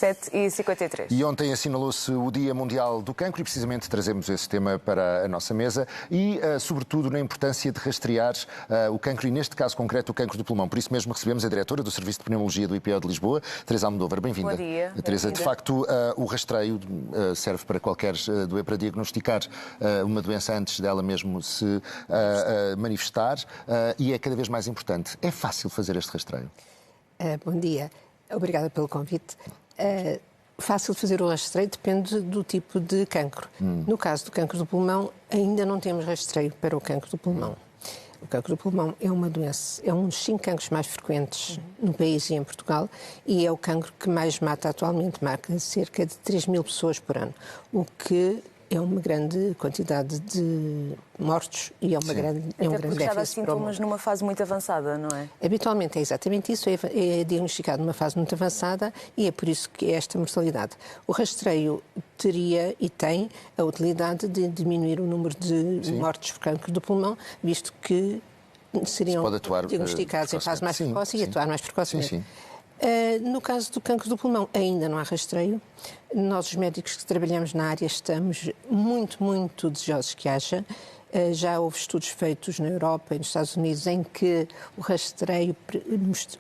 7h53. E ontem assinalou-se o Dia Mundial do Cancro e precisamente trazemos esse tema para a nossa mesa e, sobretudo, na importância de rastrear o cancro e, neste caso concreto, o cancro do pulmão. Por isso mesmo recebemos a diretora do Serviço de Pneumologia do IPO de Lisboa, Teresa Almodóvar. Bem-vinda. Bom dia. Teresa, de facto, o rastreio serve para para diagnosticar uma doença antes dela mesmo se manifestar e é cada vez mais importante. É fácil fazer este rastreio? Bom dia. Obrigada pelo convite. Fácil de fazer o rastreio depende do tipo de cancro. No caso do cancro do pulmão, ainda não temos rastreio para o cancro do pulmão. O cancro do pulmão é uma doença, é um dos 5 cancros mais frequentes no país e em Portugal e é o cancro que mais mata atualmente, marca cerca de 3.000 pessoas por ano, o que é uma grande quantidade de mortos e é uma grande porque já dá déficit para o mundo. sintomas numa fase muito avançada, não é? Habitualmente é exatamente isso, é diagnosticado numa fase muito avançada e é por isso que é esta mortalidade. O rastreio teria e tem a utilidade de diminuir o número de mortes por cancro do pulmão, visto que seriam diagnosticados em fase mais precoce e atuar mais precocemente. No caso do cancro do pulmão, ainda não há rastreio. Nós, os médicos que trabalhamos na área, estamos muito desejosos que haja. Já houve estudos feitos na Europa e nos Estados Unidos em que o rastreio,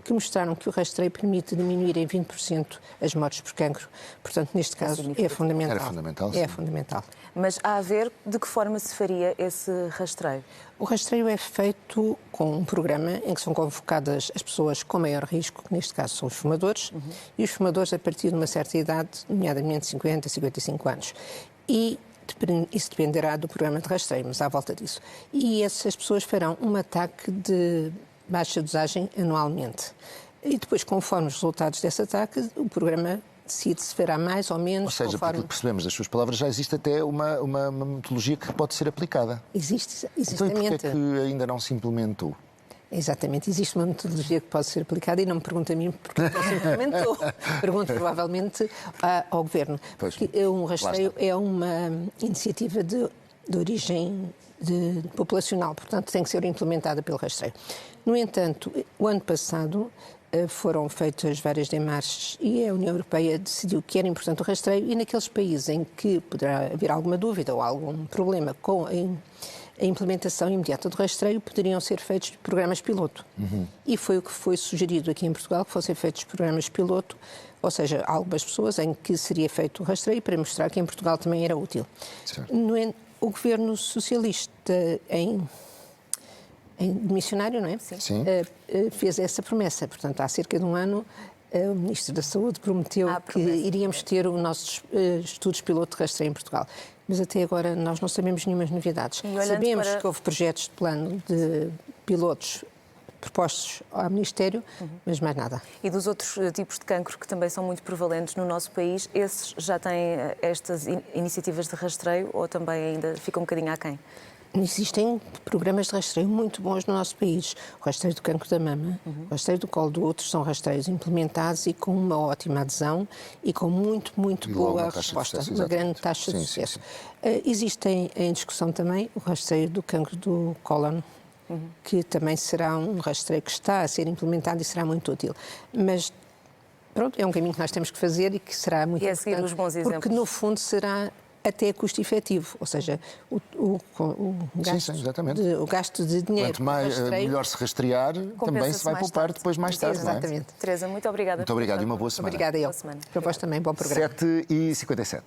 que mostraram que o rastreio permite diminuir em 20% as mortes por cancro. Portanto, neste caso, é fundamental. Era fundamental, é fundamental. Mas a ver de que forma se faria esse rastreio? O rastreio é feito com um programa em que são convocadas as pessoas com maior risco, que neste caso são os fumadores, e os fumadores a partir de uma certa idade, nomeadamente 50, 55 anos. E isso dependerá do programa de rastreio, mas à volta disso. E essas pessoas farão um ataque de baixa dosagem anualmente. E depois, conforme os resultados desse ataque, o programa decide se fará mais ou menos. Ou seja, conforme... porque percebemos das suas palavras, já existe até uma metodologia que pode ser aplicada. Existe Então, e porquê é que ainda não se implementou? Exatamente, existe uma metodologia que pode ser aplicada e não me pergunta a mim porque não se implementou. Pergunto provavelmente ao Governo. Porque um rastreio é uma iniciativa de origem populacional, portanto tem que ser implementada pelo rastreio. No entanto, o ano passado foram feitas várias démarches e a União Europeia decidiu que era importante o rastreio e naqueles países em que poderá haver alguma dúvida ou algum problema com a implementação imediata do rastreio, poderiam ser feitos programas piloto. E foi o que foi sugerido aqui em Portugal, que fossem feitos programas piloto, ou seja, algumas pessoas em que seria feito o rastreio para mostrar que em Portugal também era útil. O governo socialista, em missionário, não é? Sim. Fez essa promessa. Portanto, há cerca de um ano, o Ministro da Saúde prometeu que iríamos ter os nossos estudos piloto de rastreio em Portugal. Mas até agora nós não sabemos nenhumas novidades. Sabemos que houve projetos de plano de pilotos propostos ao Ministério, mas mais nada. E dos outros tipos de cancro que também são muito prevalentes no nosso país, esses já têm estas iniciativas de rastreio ou também ainda ficam um bocadinho aquém? Existem programas de rastreio muito bons no nosso país. O rastreio do cancro da mama, o rastreio do colo do útero são rastreios implementados e com uma ótima adesão e com muito boa resposta, uma grande taxa de sucesso. Existem em discussão também o rastreio do cancro do cólon, que também será um rastreio que está a ser implementado e será muito útil. Mas pronto, é um caminho que nós temos que fazer e que será muito importante, os bons exemplos. porque no fundo será até custo efetivo, ou seja, o gasto de dinheiro. Quanto melhor se rastrear, também se vai poupar depois mais tarde. Exatamente. Teresa, muito obrigada. Muito obrigado e uma boa semana. Obrigada eu. Para vós também, bom programa. 7h57.